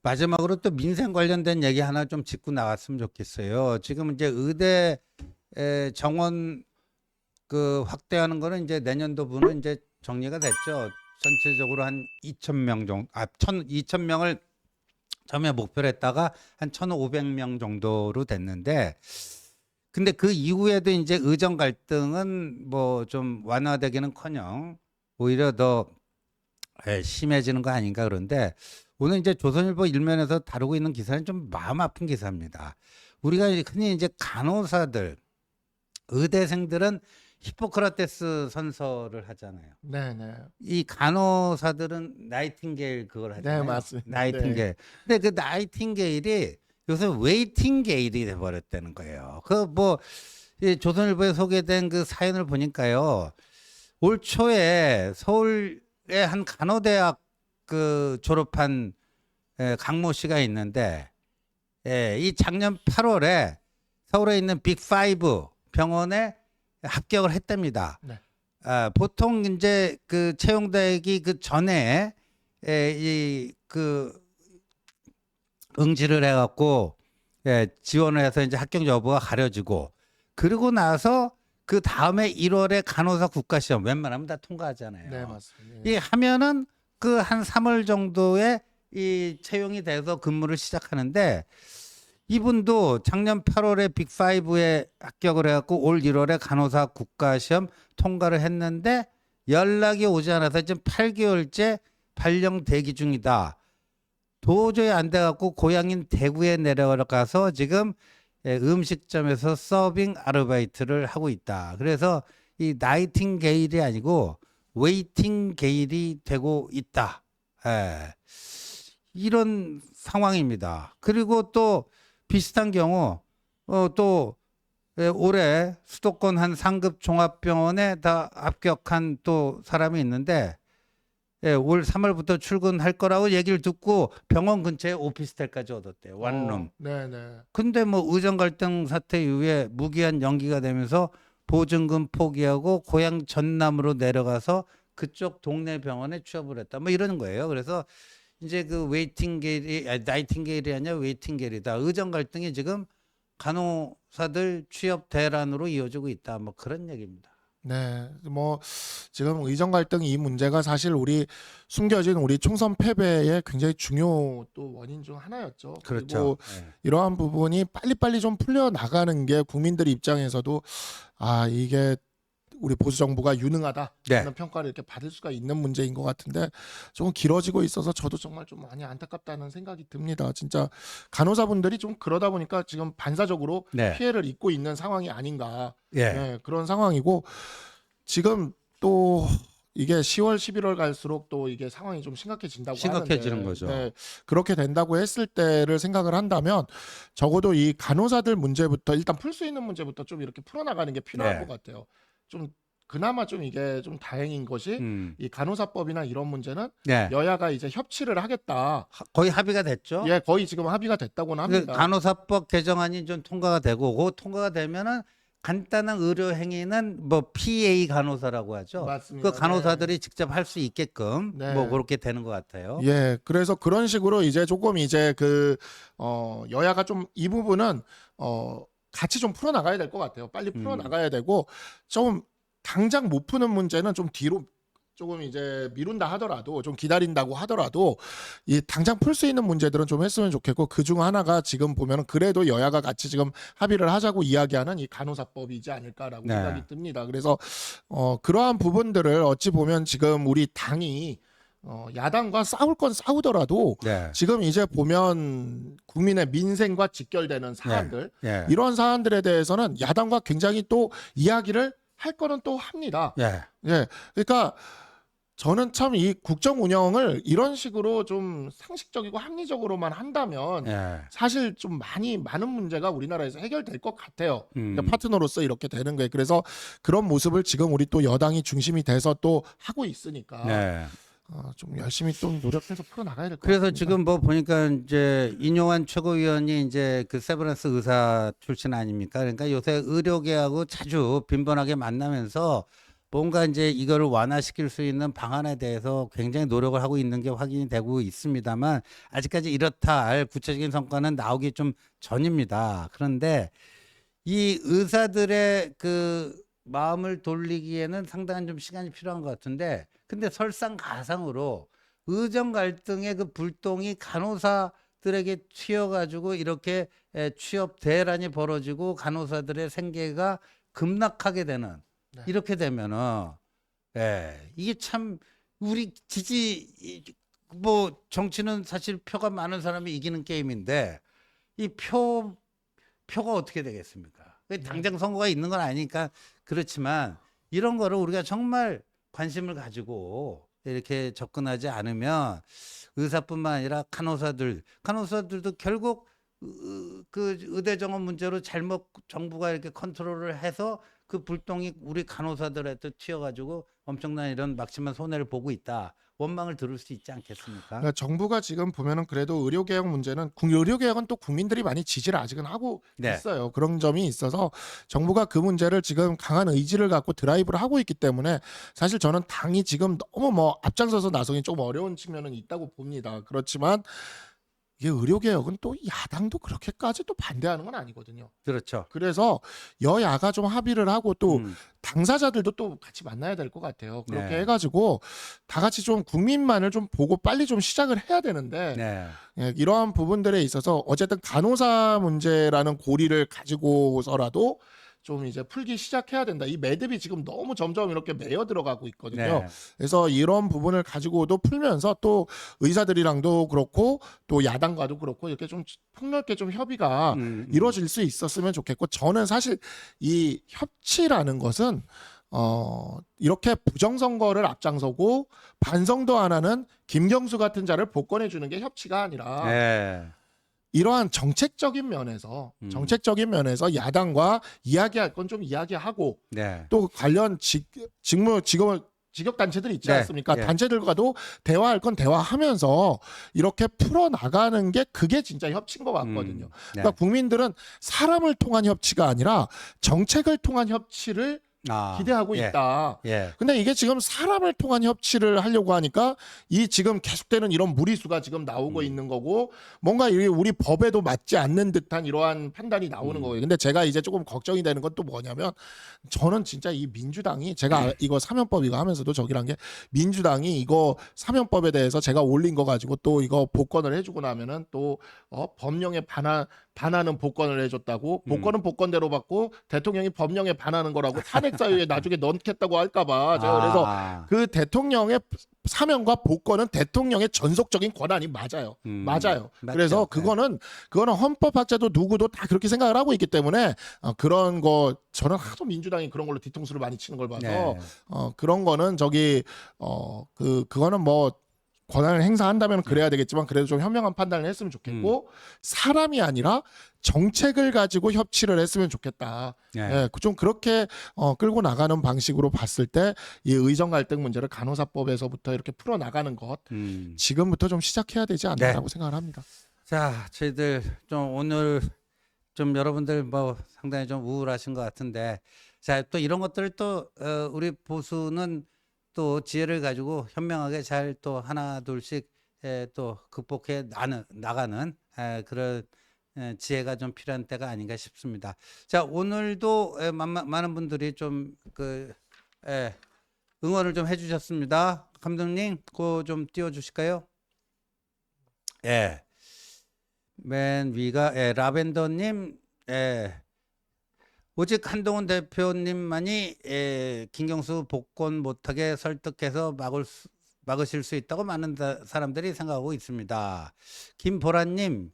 마지막으로 또 민생 관련된 얘기 하나 좀 짚고 나왔으면 좋겠어요. 지금 이제 의대 정원 그 확대하는 거는 이제 내년도부는 이제 정리가 됐죠. 전체적으로 한 2,000명 정도, 2,000명을 처음에 목표로 했다가 한 1,500명 정도로 됐는데, 근데 그 이후에도 이제 의정 갈등은 뭐 좀 완화되기는커녕 오히려 더 심해지는 거 아닌가. 그런데 오늘 이제 조선일보 일면에서 다루고 있는 기사는 좀 마음 아픈 기사입니다. 우리가 흔히 이제 간호사들, 의대생들은 히포크라테스 선서를 하잖아요. 네네. 이 간호사들은 나이팅게일 그걸 네, 하잖아요. 맞습니다. 나이팅게일. 근데 그 나이팅게일이 요새 웨이팅게일이 돼버렸다는 거예요. 그 뭐 조선일보에 소개된 그 사연을 보니까요. 올 초에 서울의 한 간호대학 그 졸업한 강모 씨가 있는데, 이 작년 8월에 서울에 있는 빅5 병원에 합격을 했답니다. 네. 보통 이제 그 채용대학이 그 전에 이 그 응시를 해갖고 지원을 해서 이제 합격 여부가 가려지고, 그리고 나서 그 다음에 1월에 간호사 국가시험 웬만하면 다 통과하잖아요. 네, 맞습니다. 이 하면은 그 한 3월 정도에 이 채용이 돼서 근무를 시작하는데, 이분도 작년 8월에 빅5에 합격을 해갖고 올 1월에 간호사 국가시험 통과를 했는데 연락이 오지 않아서 지금 8개월째 발령 대기 중이다. 도저히 안 돼갖고 고향인 대구에 내려가서 지금 음식점에서 서빙 아르바이트를 하고 있다. 그래서 이 나이팅게일이 아니고 웨이팅게일이 되고 있다. 이런 상황입니다. 그리고 또 비슷한 경우 또 올해 수도권 한 상급 종합병원에 다 합격한 또 사람이 있는데, 올 3월부터 출근할 거라고 얘기를 듣고 병원 근처에 오피스텔까지 얻었대요. 원룸. 네네. 근데 뭐 의정 갈등 사태 이후에 무기한 연기가 되면서 보증금 포기하고 고향 전남으로 내려가서 그쪽 동네 병원에 취업을 했다. 뭐 이러는 거예요. 그래서 이제 그 웨이팅게일이 나이팅게일이 아니라 웨이팅게일이다. 의정 갈등이 지금 간호사들 취업 대란으로 이어지고 있다. 뭐 그런 얘기입니다. 네, 뭐 지금 의정 갈등 이 문제가 사실 우리 숨겨진 우리 총선 패배의 굉장히 중요 또 원인 중 하나였죠. 그렇죠. 그리고 이러한 부분이 빨리빨리 좀 풀려 나가는 게 국민들 입장에서도 이게 우리 보수 정부가 유능하다라는 네. 평가를 이렇게 받을 수가 있는 문제인 것 같은데 조금 길어지고 있어서 저도 정말 좀 많이 안타깝다는 생각이 듭니다. 진짜 간호사분들이 좀 그러다 보니까 지금 반사적으로 네. 피해를 입고 있는 상황이 아닌가. 예. 네, 그런 상황이고 지금 또 이게 10월, 11월 갈수록 또 이게 상황이 좀 심각해지는 하는데, 거죠. 네, 그렇게 된다고 했을 때를 생각을 한다면 적어도 이 간호사들 문제부터 일단 풀 수 있는 문제부터 좀 이렇게 풀어나가는 게 필요할 네. 것 같아요. 좀 그나마 좀 이게 좀 다행인 것이 이 간호사법이나 이런 문제는 네. 여야가 이제 협치를 하겠다. 거의 합의가 됐죠. 예, 거의 지금 합의가 됐다고는 그 합니다. 간호사법 개정안이 좀 통과가 되고, 그 통과가 되면은 간단한 의료 행위는 뭐 PA 간호사라고 하죠. 맞습니다. 그 간호사들이 직접 할 수 있게끔 네. 뭐 그렇게 되는 것 같아요. 예, 그래서 그런 식으로 이제 조금 이제 여야가 좀 이 부분은 같이 좀 풀어나가야 될 것 같아요. 빨리 풀어나가야 되고 좀 당장 못 푸는 문제는 좀 뒤로 조금 이제 미룬다 하더라도 좀 기다린다고 하더라도 이 당장 풀 수 있는 문제들은 좀 했으면 좋겠고 그중 하나가 지금 보면은 그래도 여야가 같이 지금 합의를 하자고 이야기하는 이 간호사법이지 않을까라고 네. 생각이 듭니다. 그래서 그러한 부분들을 어찌 보면 지금 우리 당이 야당과 싸울 건 싸우더라도 네. 지금 이제 보면 국민의 민생과 직결되는 사안들 예. 이런 사안들에 대해서는 야당과 굉장히 또 이야기를 할 거는 또 합니다. 예. 예, 그러니까 저는 참 이 국정 운영을 이런 식으로 좀 상식적이고 합리적으로만 한다면 예. 사실 좀 많은 문제가 우리나라에서 해결될 것 같아요. 그러니까 음. 파트너로서 이렇게 되는 거예요. 그래서 그런 모습을 지금 우리 또 여당이 중심이 돼서 또 하고 있으니까 네. 좀 열심히 좀 노력해서 풀어나가야 될 것 그래서 같습니다. 지금 뭐 보니까 이제 인용환 최고위원이 이제 그 세브란스 의사 출신 아닙니까? 그러니까 요새 의료계하고 자주 빈번하게 만나면서 뭔가 이제 이거를 완화시킬 수 있는 방안에 대해서 굉장히 노력을 하고 있는 게 확인이 되고 있습니다만 아직까지 이렇다 할 구체적인 성과는 나오기 좀 전입니다. 그런데 이 의사들의 그 마음을 돌리기에는 상당한 좀 시간이 필요한 것 같은데 근데 설상가상으로 의정 갈등의 그 불똥이 간호사들에게 튀어가지고 이렇게 취업 대란이 벌어지고 간호사들의 생계가 급락하게 되는 네. 이렇게 되면은 이게 참 우리 뭐 정치는 사실 표가 많은 사람이 이기는 게임인데 이 표가 어떻게 되겠습니까? 당장 선거가 있는 건 아니니까 그렇지만 이런 거를 우리가 정말 관심을 가지고 이렇게 접근하지 않으면 의사뿐만 아니라 간호사들도 결국 그 의대 정원 문제로 잘못 정부가 이렇게 컨트롤을 해서 그 불똥이 우리 간호사들한테 튀어가지고 엄청난 이런 막심한 손해를 보고 있다. 원망을 들을 수 있지 않겠습니까? 그러니까 정부가 지금 보면은 그래도 의료개혁 문제는 의료개혁은 또 국민들이 많이 지지를 아직은 하고 네. 있어요. 그런 점이 있어서 정부가 그 문제를 지금 강한 의지를 갖고 드라이브를 하고 있기 때문에 사실 저는 당이 지금 너무 뭐 앞장서서 나서기 좀 어려운 측면은 있다고 봅니다. 그렇지만 이게 의료개혁은 또 야당도 그렇게까지 또 반대하는 건 아니거든요. 그렇죠. 그래서 여야가 좀 합의를 하고 또 음. 당사자들도 또 같이 만나야 될 것 같아요. 그렇게 네. 해가지고 다 같이 좀 국민만을 좀 보고 빨리 좀 시작을 해야 되는데 네. 이러한 부분들에 있어서 어쨌든 간호사 문제라는 고리를 가지고서라도 좀 이제 풀기 시작해야 된다. 이 매듭이 지금 너무 점점 이렇게 매여 들어가고 있거든요. 네. 그래서 이런 부분을 가지고도 풀면서 또 의사들이랑도 그렇고 또 야당과도 그렇고 이렇게 좀 폭넓게 좀 협의가 이루어질 수 있었으면 좋겠고 저는 사실 이 협치라는 것은 이렇게 부정선거를 앞장서고 반성도 안 하는 김경수 같은 자를 복권해 주는 게 협치가 아니라 네. 이러한 정책적인 면에서 야당과 이야기할 건 좀 이야기하고 네. 또 관련 직업 단체들 있지 네, 않습니까? 예. 단체들과도 대화할 건 대화하면서 이렇게 풀어 나가는 게 그게 진짜 협치인 것 같거든요. 네. 그러니까 국민들은 사람을 통한 협치가 아니라 정책을 통한 협치를 기대하고 예. 있다. 예. 근데 이게 지금 사람을 통한 협치를 하려고 하니까 이 지금 계속되는 이런 무리수가 지금 나오고 있는 거고 뭔가 우리 법에도 맞지 않는 듯한 이러한 판단이 나오는 거예요. 근데 제가 이제 조금 걱정이 되는 건 또 뭐냐면 저는 진짜 이 민주당이 제가 이거 사면법 이거 하면서도 저기란 게 민주당이 이거 사면법에 대해서 제가 올린 거 가지고 또 이거 복권을 해주고 나면은 또 법령에 반하는 복권을 해줬다고 복권은 복권대로 받고 대통령이 법령에 반하는 거라고 탄핵 사유에 나중에 넣겠다고 할까봐 제가 그래서 그 대통령의 사면과 복권은 대통령의 전속적인 권한이 맞아요. 맞아요. 그래서 그거는 헌법학자도 누구도 다 그렇게 생각을 하고 있기 때문에 그런 거 저는 하도 민주당이 그런 걸로 뒤통수를 많이 치는 걸 봐서 네. 그런 거는 그거는 뭐 권한을 행사한다면 그래야 되겠지만 그래도 좀 현명한 판단을 했으면 좋겠고 사람이 아니라 정책을 가지고 협치를 했으면 좋겠다. 네. 좀 그렇게 끌고 나가는 방식으로 봤을 때 이 의정 갈등 문제를 간호사법에서부터 이렇게 풀어 나가는 것 지금부터 좀 시작해야 되지 않나라고 생각을 합니다. 자, 저희들 좀 오늘 좀 여러분들 뭐 상당히 좀 우울하신 것 같은데 자, 또 이런 것들을 또 우리 보수는 또 지혜를 가지고 현명하게 잘 또 하나 둘씩 또 극복해 나가는 그런 지혜가 좀 필요한 때가 아닌가 싶습니다. 자, 오늘도 많은 분들이 좀 응원을 좀 해주셨습니다. 감독님, 그거 좀 띄워주실까요? 예. 맨 위가 라벤더님, 오직 한동훈 대표님만이 김경수 복권 못하게 설득해서 막으실 수 있다고 많은 사람들이 생각하고 있습니다. 김보라님,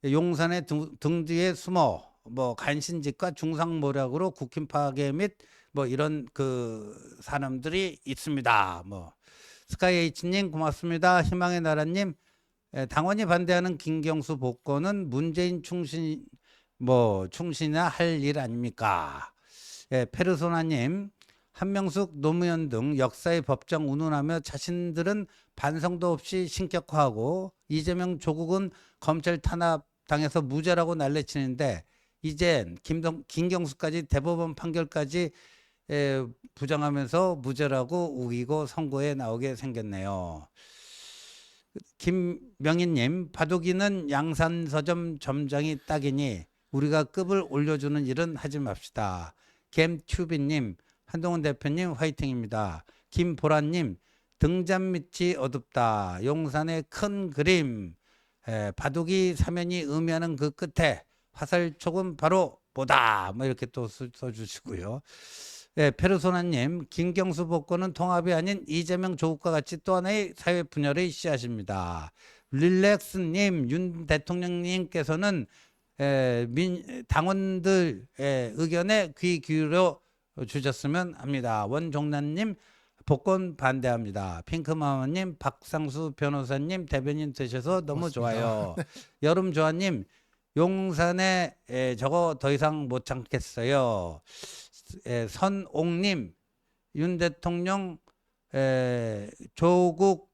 용산의 등 뒤에 숨어 뭐 간신직과 중상모략으로 국힘 파괴 및 뭐 이런 그 사람들이 있습니다. 뭐 스카이 H님 고맙습니다. 희망의 나라님, 당원이 반대하는 김경수 복권은 문재인 충신이나 할 일 아닙니까? 페르소나님, 한명숙, 노무현 등 역사의 법정 운운하며 자신들은 반성도 없이 신격화하고 이재명 조국은 검찰 탄압 당해서 무죄라고 난리치는데 이젠 김경수까지 대법원 판결까지 부정하면서 무죄라고 우기고 선고에 나오게 생겼네요. 김명희님, 바둑이는 양산 서점 점장이 딱이니 우리가 급을 올려주는 일은 하지 맙시다. gem튜비님, 한동훈 대표님 화이팅입니다. 김보라님, 등잔 밑이 어둡다. 용산의 큰 그림. 바둑이 사면이 의미하는 그 끝에 화살촉은 바로 보다. 뭐 이렇게 또 써주시고요. 페르소나님, 김경수 복권은 통합이 아닌 이재명 조국과 같이 또 하나의 사회 분열의 씨앗입니다. 릴렉스님, 윤 대통령님께서는 당원들 의견에 귀 기울여 주셨으면 합니다. 원종란님, 복권 반대합니다. 핑크마마님, 박상수 변호사님 대변인 되셔서 너무 고맙습니다. 좋아요. 여름조아님, 용산에 저거 더 이상 못 참겠어요. 선옥님, 윤 대통령 조국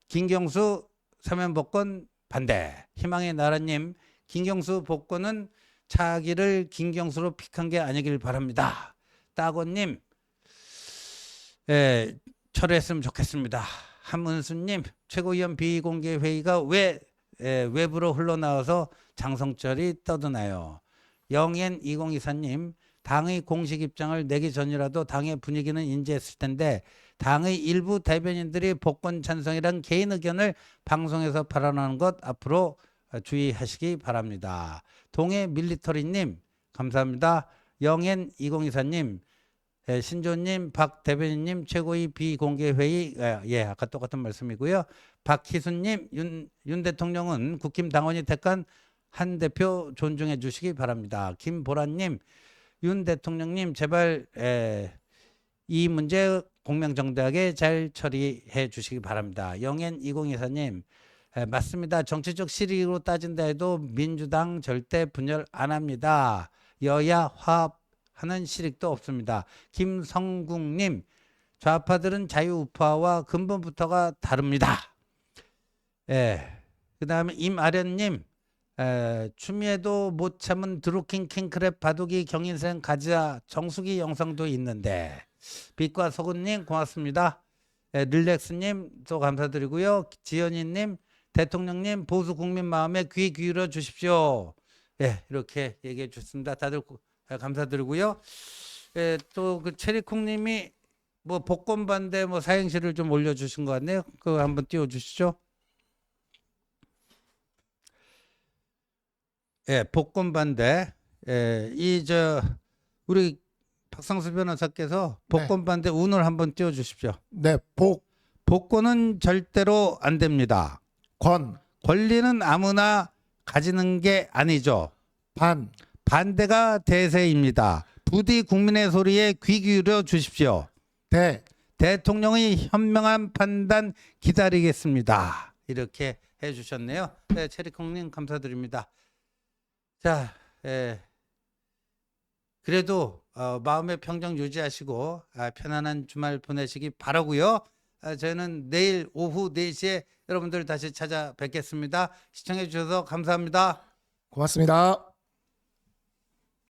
김경수 사면 복권 반대. 희망의 나라님, 김경수 복권은 차기를 김경수로 픽한 게 아니길 바랍니다. 따고님, 철회했으면 좋겠습니다. 함은수님, 최고위원 비공개 회의가 왜 외부로 흘러나와서 장성철이 떠드나요? 영엔 2024님, 당의 공식 입장을 내기 전이라도 당의 분위기는 인지했을 텐데 당의 일부 대변인들이 복권 찬성이란 개인 의견을 방송에서 발언하는 것 앞으로 주의하시기 바랍니다. 동해 밀리터리님 감사합니다. 영엔 2024님, 신조님, 박 대변인님 최고위 비공개 회의, 아까 똑같은 말씀이고요. 박희순님, 윤 대통령은 국힘 당원이 택한 한 대표 존중해 주시기 바랍니다. 김보라님, 윤 대통령님 제발 이 문제 공명정대하게 잘 처리해 주시기 바랍니다. 영엔 2024님, 맞습니다. 정치적 실익으로 따진다 해도 민주당 절대 분열 안 합니다. 여야 화합하는 실익도 없습니다. 김성국님, 좌파들은 자유우파와 근본부터가 다릅니다. 그 다음에 임아련님, 추미애도 못 참은 드루킹 킹크랩 바둑이 경인생 가자 정수기 영상도 있는데. 빛과 소금님 고맙습니다. 릴렉스님 또 감사드리고요. 지연이님, 대통령님 보수 국민 마음에 귀 기울여 주십시오. 이렇게 얘기해 주셨습니다. 다들 감사드리고요. 또 그 체리콩님이 뭐 복권 반대 뭐 사행시를 좀 올려주신 것 같네요. 그거 한번 띄워주시죠. 복권 반대. 우리 박상수 변호사께서 복권 반대 운을 한번 띄워주십시오. 네, 복권은 절대로 안 됩니다. 권리는 아무나 가지는 게 아니죠. 반대가 대세입니다. 부디 국민의 소리에 귀 기울여 주십시오. 대통령의 현명한 판단 기다리겠습니다. 이렇게 해주셨네요. 체리콩님 감사드립니다. 자, 그래도 마음의 평정 유지하시고 편안한 주말 보내시기 바라고요. 저희는 내일 오후 4시에 여러분들 다시 찾아뵙겠습니다. 시청해 주셔서 감사합니다. 고맙습니다.